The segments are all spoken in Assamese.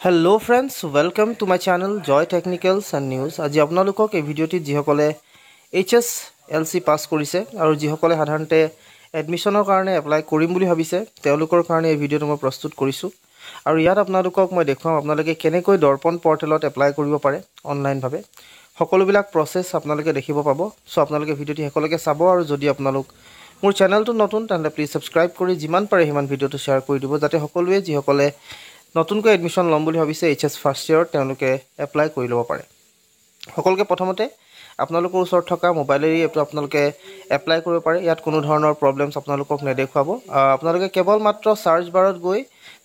Hello friends, welcome to my channel Joy Technicals and News. আজি আপোনালোকক এই ভিডিঅ'টি যিসকলে HSLC পাস কৰিছে আৰু যিসকলে সাধাৰণতে এডমিশনৰ কাৰণে এপ্লাই কৰিম বুলি ভাবিছে তেওঁলোকৰ কাৰণে এই ভিডিঅ'টো মই প্ৰস্তুত কৰিছো আৰু ইয়াত আপোনালোকক মই দেখুৱাম আপোনালোকে কেনেকৈ দৰ্পণ পৰ্টেলত এপ্লাই কৰিব পাৰে অনলাইন ভাবে সকলোবিলাক প্ৰসেস আপোনালোকে দেখিব পাব সো আপোনালোকে ভিডিঅ'টি সকলোকে চাব আৰু যদি আপোনালোক মোৰ চেনেলটো নতুন তেন্তে প্লিজ সাবস্ক্ৰাইব কৰি যিমান পাৰে হিমান ভিডিঅ'টো শেয়াৰ কৰি দিব যাতে সকলোৱে যিসকলে নতুনকৈ এডমিশন লম বুলি ভাবিছে এইচএস ফাৰ্স্ট ইয়াৰ তেওঁলোকে এপ্লাই কৰি লব পাৰে সকলোকে প্ৰথমতে আপোনালোকৰ ওচৰত থকা মোবাইলেৰে এটো আপোনালোকে এপ্লাই কৰিব পাৰে ইয়াত কোনো ধৰণৰ প্ৰবলেমছ আপোনালোকক নেদেখুৱাব আপোনালোকে কেৱল মাত্ৰ সাৰ্চ বাৰত গৈ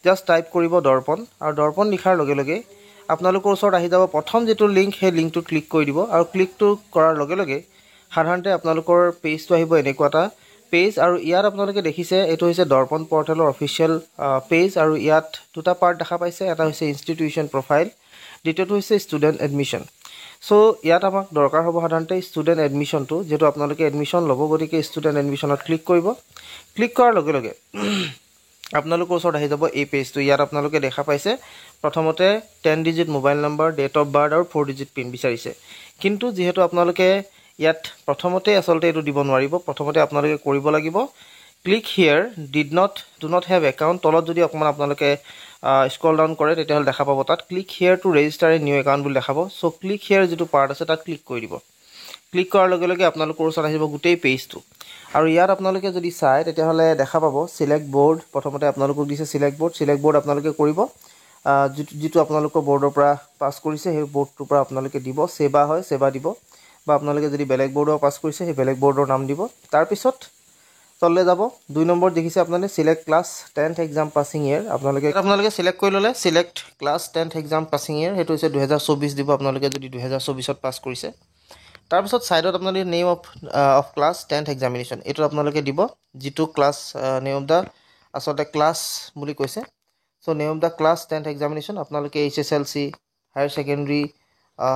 জাস্ট টাইপ কৰিব দৰ্পণ আৰু দৰ্পণ লিখাৰ লগে লগে আপোনালোকৰ ওচৰত আহি যাব প্ৰথম যেটো লিংক হে লিংকটো ক্লিক কৰি দিব আৰু ক্লিকটো কৰাৰ লগে লগে সাধাৰণতে আপোনালোকৰ পেজটো আহিব এনেকুৱাটা পেজ আৰু ইয়াত আপোনালোকে দেখিছে এটো হৈছে দৰ্পণ পৰ্টেলৰ অফিচিয়েল পেজ আৰু ইয়াত দুটা পাৰ্ট দেখা পাইছে এটা হৈছে ইনষ্টিটিউচন প্ৰফাইল দ্বিতীয়টো হৈছে ষ্টুডেন্ট এডমিশন সো ইয়াত আমাক দৰকাৰ হ'ব সাধাৰণতে ষ্টুডেন্ট এডমিশনটো যেটো আপোনালোকে এডমিশন লব গতিকে ষ্টুডেন্ট এডমিশনত ক্লিক কৰিব ক্লিক কৰাৰ লগে লগে আপোনালোকৰ ওচৰত আহি যাব এই পেজটো ইয়াত আপোনালোকে দেখা পাইছে প্ৰথমতে 10 digit mobile number date of birth আৰু 4 ডিজিট পিন বিচাৰিছে কিন্তু যেহেতু আপোনালোকে ইয়াত প্ৰথমতে আসলতে এটো দিব নোৱাৰিব প্ৰথমতে আপোনালোকে কৰিব লাগিব click here do not have account তলত যদি অকমান আপোনালোকে স্ক্ৰল ডাউন কৰে তেতিয়া দেখা পাব তাত click here to register a new account বুলি দেখাব সো ক্লিক হিয়াৰ যেটো পাৰ্ট আছে তাত ক্লিক কৰি দিব ক্লিক কৰাৰ লগে লগে আপোনালোকৰ ওচৰত আহিব গোটেই পেজটো আৰু ইয়াত আপোনালোকে যদি চাই তেতিয়া হলে দেখা পাব সিলেক্ট বোৰ্ড প্ৰথমতে আপোনালোকক দিছে সিলেক্ট বোৰ্ড আপোনালোকে কৰিব যেটো আপোনালোকৰ বোৰ্ডৰ পৰা পাস কৰিছে সেই বোৰ্ডটোৰ পৰা আপোনালোকে দিব সেবা হয় সেবা দিব বা আপোনালোকে যদি বেলেগ বোৰ্ডৰ পাস কৰিছে সেই বেলেগ বোৰ্ডৰ নাম দিব তাৰ পিছত তললে যাব 2 নম্বৰ দেখিছে আপোনালোকে select class 10th exam passing year আপোনালোকে সিলেক্ট কৰি ললে select class 10th exam passing year হেতু হৈছে 2024 দিব আপোনালোকে যদি 2024 ত পাস কৰিছে তাৰ পিছত সাইডত আপোনালোকে name of class 10th examination এটো আপোনালোকে দিব যেটো ক্লাছ নেম অফ দা আসলতে ক্লাছ বুলি কৈছে so name of the class 10th examination আপোনালোকে HSLC হায়াৰ সেকেন্ডাৰী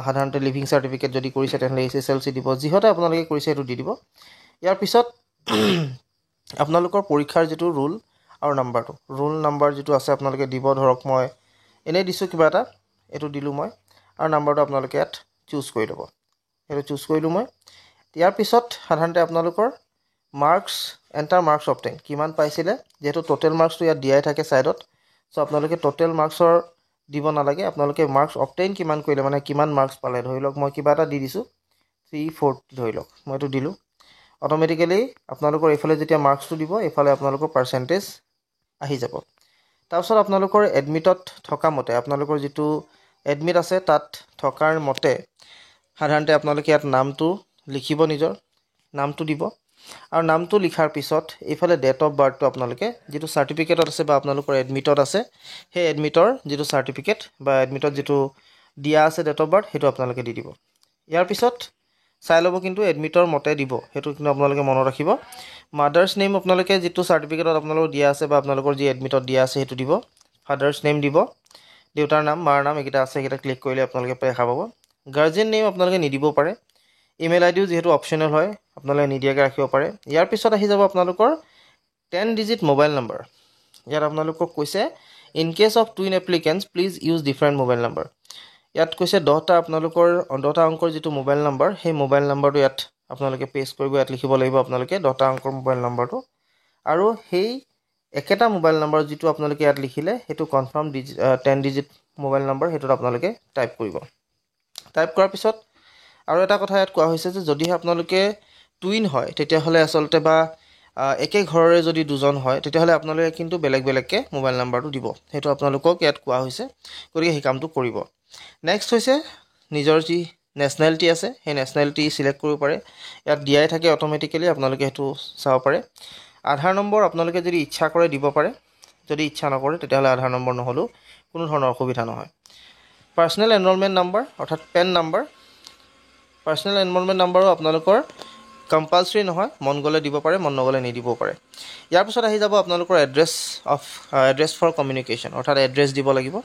সাধাৰণতে লিভিং সাৰ্টিফিকেট যদি কৰিছে তেনলে HSLC দিব যিহতে আপোনালোকে কৰিছে এটো দি দিব ইয়াৰ পিছত আপোনালোকৰ পৰীক্ষাৰ যেটো ৰুল আৰু নাম্বাৰটো ৰুল নাম্বাৰ যেটো আছে আপোনালোকে দিব ধৰক মই এনে দিছো কিবা এটা এটো দিলু মই আৰু নাম্বাৰটো আপোনালোকে ইয়াত চুজ কৰি লব এটো চুজ কৰিলু মই ইয়াৰ পিছত সাধাৰণতে আপোনালোকৰ মাৰ্কস এন্টাৰ মাৰ্কস অবটেইন কিমান পাইছিলে যেটো টোটাল মাৰ্কসটো ইয়াত দিয়াই থাকে সাইডত সো আপোনালোকে টোটাল মাৰ্কসৰ দিব নালাগে আপোনালোকে মাৰ্কস অবটেইন কিমান কৰিলে মানে কিমান মাৰ্কস পালে ধৰিলক মই কিবা এটা দি দিছো 340 ধৰিলক মই এটো দিলু অটোমেটিক্যালি আপোনালোকৰ এফালে যেতিয়া মাৰ্কসটো দিব এফালে আপোনালোকৰ পাৰ্সেন্টেজ আহি যাব তাৰপিছত আপোনালোকৰ এডমিটত থকা মতে আপোনালোকৰ যেটো এডমিট আছে তাত থকাৰ মতে সাধাৰণতে আপোনালোকে ইয়াত নামটো লিখিব নিজৰ নামটো দিব আৰু নামটো লিখাৰ পিছত এফালে ডেট অফ বাৰ্থটো আপোনালোকে যেটো সাৰ্টিফিকেটত আছে বা আপোনালোকৰ এডমিটত আছে সেই এডমিটৰ যেটো সাৰ্টিফিকেট বা এডমিটত যেটো দিয়া আছে ডেট অফ বাৰ্থ হেতু আপোনালোকে দি দিব ইয়াৰ পিছত চাই লব কিন্তু এডমিটৰ মতে দিব হেতু কিন্তু আপোনালোকে মনত ৰাখিব মাদাৰ্স নেম আপোনালোকে যেটো সাৰ্টিফিকেটত আপোনালোকৰ দিয়া আছে বা আপোনালোকৰ যি এডমিটত দিয়া আছে হেতু দিব ফাদাৰ্স নেম দিব দেউতাৰ নাম মাৰ নাম একিটা আছে একিটা ক্লিক কৰিলে আপোনালোকে দেখা পাব গাৰ্জিয়ান নেম আপোনালোকে নিদিব পাৰে ইমেইল আইডিও যেহেতু অপচনেল হয় আপোনালোকে নিদিয়াকে ৰাখিব পাৰে ইয়াৰ পিছত আহি যাব আপোনালোকৰ 10 ডিজিট মোবাইল নম্বৰ ইয়াত আপোনালোকক কৈছে in case of twin applicants please use different mobile নম্বৰ ইয়াত কৈছে 10টা আপোনালোকৰ 10টা অংকৰ যেটো মোবাইল নম্বৰ সেই মোবাইল নম্বৰটো ইয়াত আপোনালোকে পেস্ট কৰিব ইয়াত লিখিব লাগিব আপোনালোকে 10টা অংকৰ মোবাইল নম্বৰটো আৰু সেই একেটা মোবাইল নম্বৰ যেটো আপোনালোকে ইয়াত লিখিলে হেতু কনফাৰ্ম 10 ডিজিট মোবাইল নম্বৰ হেতু আপোনালোকে টাইপ কৰিব টাইপ কৰাৰ পিছত আৰু এটা কথা ইয়াত কোৱা হৈছে যে যদি আপোনালোকে টুইন হয় তেতিয়া হলে আসলতে বা একে ঘৰৰে যদি দুজন হয় তেতিয়া হলে আপোনালোকে কিন্তু বেলেগ বেলেগকে মোবাইল নম্বৰটো দিব হেতু আপোনালোকক ইয়াত কোৱা হৈছে গতিকে এই কামটো কৰিব নেক্সট হৈছে নিজৰ যি নেশনালিটি আছে সেই নেশনালিটি সিলেক্ট কৰিব পাৰে ইয়াত দিয়াই থাকে অটোমেটিক্যালি আপোনালোকে হেতু চাব পাৰে আধাৰ নম্বৰ আপোনালোকে যদি ইচ্ছা কৰে দিব পাৰে যদি ইচ্ছা নকৰে তেতিয়া হলে আধাৰ নম্বৰ নহলো কোনো ধৰণৰ অসুবিধা নহয় পাৰ্সোনেল এনৰোলমেন্ট নম্বৰ অৰ্থাৎ পেন নম্বৰ পাৰ্সোনেল এনৰোলমেন্ট নম্বৰো আপোনালোকৰ কম্পালসৰি নহয় মন গলে দিব পাৰে মন নগলে নিদিব পাৰে ইয়াৰ পিছত আহি যাব আপোনালোকৰ এড্ৰেছ ফৰ কমিউনিকেশ্যন অৰ্থাৎ এড্ৰেছ দিব লাগিব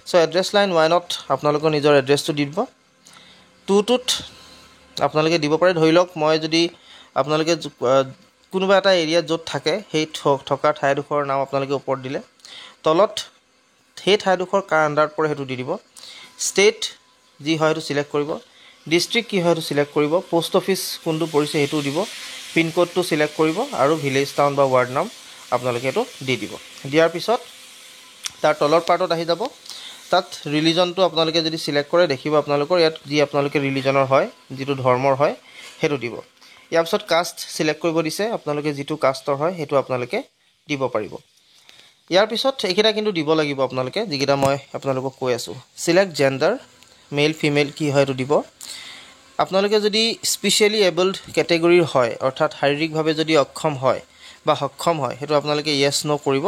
সো এড্ৰেছ লাইন 1ত আপোনালোকৰ নিজৰ এড্ৰেছটো দিব 2টোত আপোনালোকে দিব পাৰে ধৰিলক মই যদি আপোনালোকে কোনোবা এটা এৰিয়া যত থাকে সেই থকা ঠাইডোখৰৰ নাম আপোনালোকে ওপৰত দিলে তলত সেই ঠাইডোখৰ কাৰ আণ্ডাৰত পৰে সেইটো দি দিব ষ্টেট যি হয় সেইটো চিলেক্ট কৰিব ডিষ্ট্ৰিক্ট কি হয় সেইটো চিলেক্ট কৰিব পোষ্ট অফিচ কোনটো পৰিছে সেইটো দিব পিন কোডটো চিলেক্ট কৰিব আৰু ভিলেজ টাউন বা ৱাৰ্ড নাম আপোনালোকে এইটো দি দিব দিয়াৰ পিছত তাৰ তলৰ পাৰ্টত আহি যাব তাত ৰিলিজনটো আপোনালোকে যদি চিলেক্ট কৰে দেখিব আপোনালোকৰ ইয়াত যি আপোনালোকে ৰিলিজনৰ হয় যিটো ধৰ্মৰ হয় সেইটো দিব ইয়াৰ পিছত কাষ্ট চিলেক্ট কৰিব দিছে আপোনালোকে যিটো কাষ্টৰ হয় সেইটো আপোনালোকে দিব পাৰিব ইয়াৰ পিছত এইকেইটা কিন্তু দিব লাগিব আপোনালোকে যিকেইটা মই আপোনালোকক কৈ আছোঁ চিলেক্ট জেণ্ডাৰ মেল ফিমেল কি হয় এইটো দিব আপোনালোকে যদি স্পেচিয়েলি এবল্ড কেটেগৰীৰ হয় অৰ্থাৎ শাৰীৰিকভাৱে যদি অক্ষম হয় বা সক্ষম হয় সেইটো আপোনালোকে য়েছ ন' কৰিব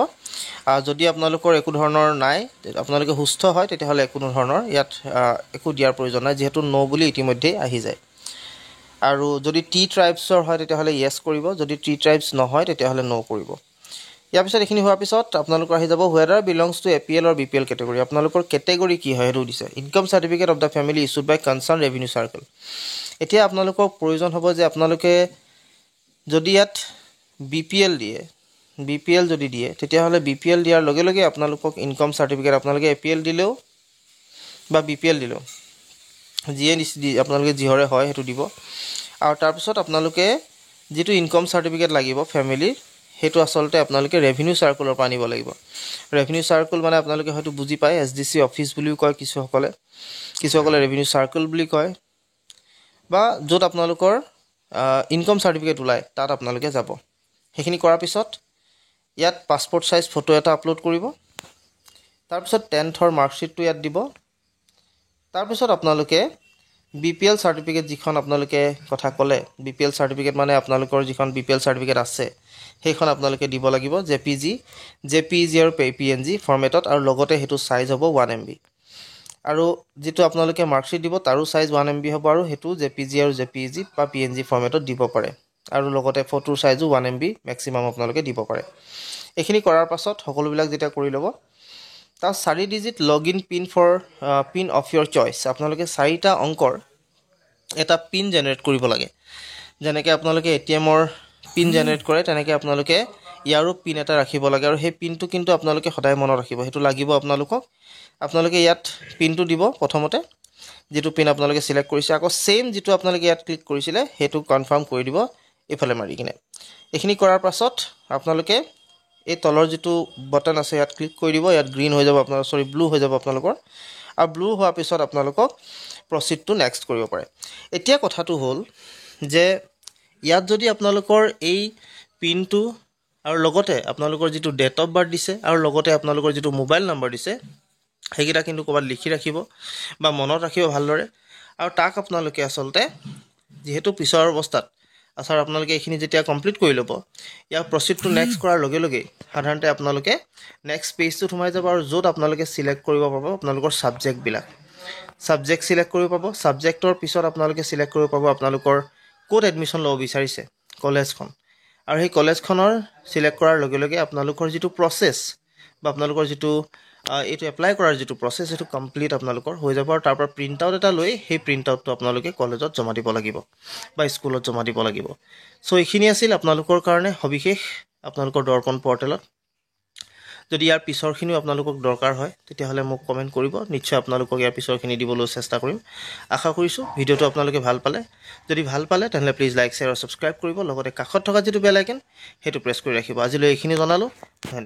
যদি আপোনালোকৰ একো ধৰণৰ নাই আপোনালোকে সুস্থ হয় তেতিয়াহ'লে কোনো ধৰণৰ ইয়াত একো দিয়াৰ প্ৰয়োজন নাই যিহেতু ন' বুলি ইতিমধ্যেই আহি যায় আৰু যদি টি ট্ৰাইবছৰ হয় তেতিয়াহ'লে য়েছ কৰিব যদি টি ট্ৰাইবছ নহয় তেতিয়াহ'লে ন' কৰিব ইয়াৰ পিছত এইখিনি হোৱাৰ পিছত আপোনালোকৰ আহি যাব whether belongs to APL or BPL category আপোনালোকৰ কেটেগৰী কি হয় সেইটো দিছে income certificate of the family issued by concern revenue circle এতিয়া আপোনালোকক প্ৰয়োজন হ'ব যে আপোনালোকে যদি ইয়াত BPL দিয়ে BPL যদি দিয়ে তেতিয়াহ'লে BPL দিয়াৰ লগে লগে আপোনালোকক ইনকাম চাৰ্টিফিকেট আপোনালোকে APL দিলেও বা BPL দিলেও যিয়ে আপোনালোকে যিহৰে হয় সেইটো দিব আৰু তাৰপিছত আপোনালোকে যিটো ইনকাম চাৰ্টিফিকেট লাগিব ফেমিলিৰ সেইটো আচলতে আপোনালোকে ৰেভিনিউ চাৰ্কুলৰ পৰা আনিব লাগিব ৰেভিনিউ চাৰ্কুল মানে আপোনালোকে হয়তো বুজি পায় SDC অফিচ বুলিও কয় কিছুসকলে ৰেভিনিউ চাৰ্কুল বুলি কয় বা য'ত আপোনালোকৰ ইনকাম চাৰ্টিফিকেট ওলায় তাত আপোনালোকে যাব সেইখিনি কৰাৰ পিছত ইয়াত পাছপৰ্ট সাইজ ফটো এটা আপলোড কৰিব তাৰপিছত 10th মাৰ্কশ্বিটটো ইয়াত দিব তাৰপিছত আপোনালোকে BPL চাৰ্টিফিকেট যিখন আপোনালোকে কথা ক'লে BPL চাৰ্টিফিকেট মানে আপোনালোকৰ যিখন BPL চাৰ্টিফিকেট আছে সেইখন আপোনালোকে দিব লাগিব JPEG আৰু PNG ফৰ্মেটত আৰু লগতে সেইটো সাইজ হ'ব 1 MB আৰু যিটো আপোনালোকে মাৰ্কশ্বিট দিব তাৰো সাইজ 1 MB হ'ব আৰু সেইটো JPEG আৰু JPEG বা PNG ফৰ্মেটত দিব পাৰে আৰু লগতে ফটোৰ সাইজো 1 MB মেক্সিমাম আপোনালোকে দিব পাৰে এইখিনি কৰাৰ পাছত সকলোবিলাক যেতিয়া কৰি ল'ব তাৰ 4 digit login pin of your choice আপোনালোকে 4টা অংকৰ এটা পিন জেনেৰেট কৰিব লাগে যেনেকৈ আপোনালোকে ATMৰ পিন জেনেৰেট কৰে তেনেকৈ আপোনালোকে ইয়াৰো পিন এটা ৰাখিব লাগে আৰু সেই পিনটো কিন্তু আপোনালোকে সদায় মনত ৰাখিব সেইটো লাগিব আপোনালোকে ইয়াত পিনটো দিব প্ৰথমতে যিটো পিন আপোনালোকে সিলেক্ট কৰিছে আকৌ সেম যিটো আপোনালোকে ইয়াত ক্লিক কৰিছিলে সেইটো কনফাৰ্ম কৰি দিব এফালে মাৰি কিনে এইখিনি কৰাৰ পাছত আপোনালোকে এই তলৰ যিটো বটন আছে ইয়াত ক্লিক কৰি দিব ইয়াত গ্ৰীন হৈ যাব ব্লু হৈ যাব আপোনালোকৰ আৰু ব্লু হোৱাৰ পিছত আপোনালোকক প্ৰসিড টু নেক্সট কৰিব পাৰে এতিয়া কথাটো হ'ল যে ইয়াত যদি আপোনালোকৰ এই পিনটো আৰু লগতে আপোনালোকৰ যিটো ডেট অফ বাৰ্থ দিছে আৰু লগতে আপোনালোকৰ যিটো মোবাইল নম্বৰ দিছে সেইকেইটা কিন্তু ক'ৰবাত লিখি ৰাখিব বা মনত ৰাখিব ভালদৰে আৰু তাক আপোনালোকে আচলতে যেহেতু পিছৰ অৱস্থাত আপোনালোকে এইখিনি যেতিয়া কমপ্লিট কৰি ল'ব ইয়াক প্ৰসিড টু নেক্সট কৰাৰ লগে লগে সাধাৰণতে আপোনালোকে নেক্সট পেজটোত সোমাই যাব আৰু য'ত আপোনালোকে সিলেক্ট কৰিব পাব আপোনালোকৰ সাবজেক্ট সিলেক্ট কৰিব পাব সাবজেক্টৰ পিছত আপোনালোকে সিলেক্ট কৰিব পাব আপোনালোকৰ ক'ত এডমিশ্যন ল'ব বিচাৰিছে কলেজখন আৰু সেই কলেজখনৰ সিলেক্ট কৰাৰ লগে লগে আপোনালোকৰ যিটো প্ৰসেছ বা আপোনালোকৰ যিটো এইটো এপ্লাই কৰাৰ যিটো প্ৰসেছ সেইটো কমপ্লিট আপোনালোকৰ হৈ যাব আৰু তাৰ পৰা প্ৰিণ্ট আউট এটা লৈ সেই প্ৰিণ্ট আউটটো আপোনালোকে কলেজত জমা দিব লাগিব বা স্কুলত জমা দিব লাগিব সো এইখিনি আছিল আপোনালোকৰ কাৰণে সবিশেষ আপোনালোকৰ দৰ্পণ পৰ্টেলত যদি ইয়াৰ পিছৰখিনিও আপোনালোকক দৰকাৰ হয় তেতিয়াহ'লে মোক কমেণ্ট কৰিব নিশ্চয় আপোনালোকক ইয়াৰ পিছৰখিনি দিবলৈ চেষ্টা কৰিম আশা কৰিছোঁ ভিডিঅ'টো আপোনালোকে ভাল পালে যদি ভাল পালে তেন্তে প্লিজ লাইক শ্বেয়াৰ আৰু ছাবস্ক্ৰাইব কৰিব লগতে কাষত থকা যিটো বেল আইকন সেইটো প্ৰেছ কৰি ৰাখিব আজিলৈ এইখিনি জনালোঁ ধন্যবাদ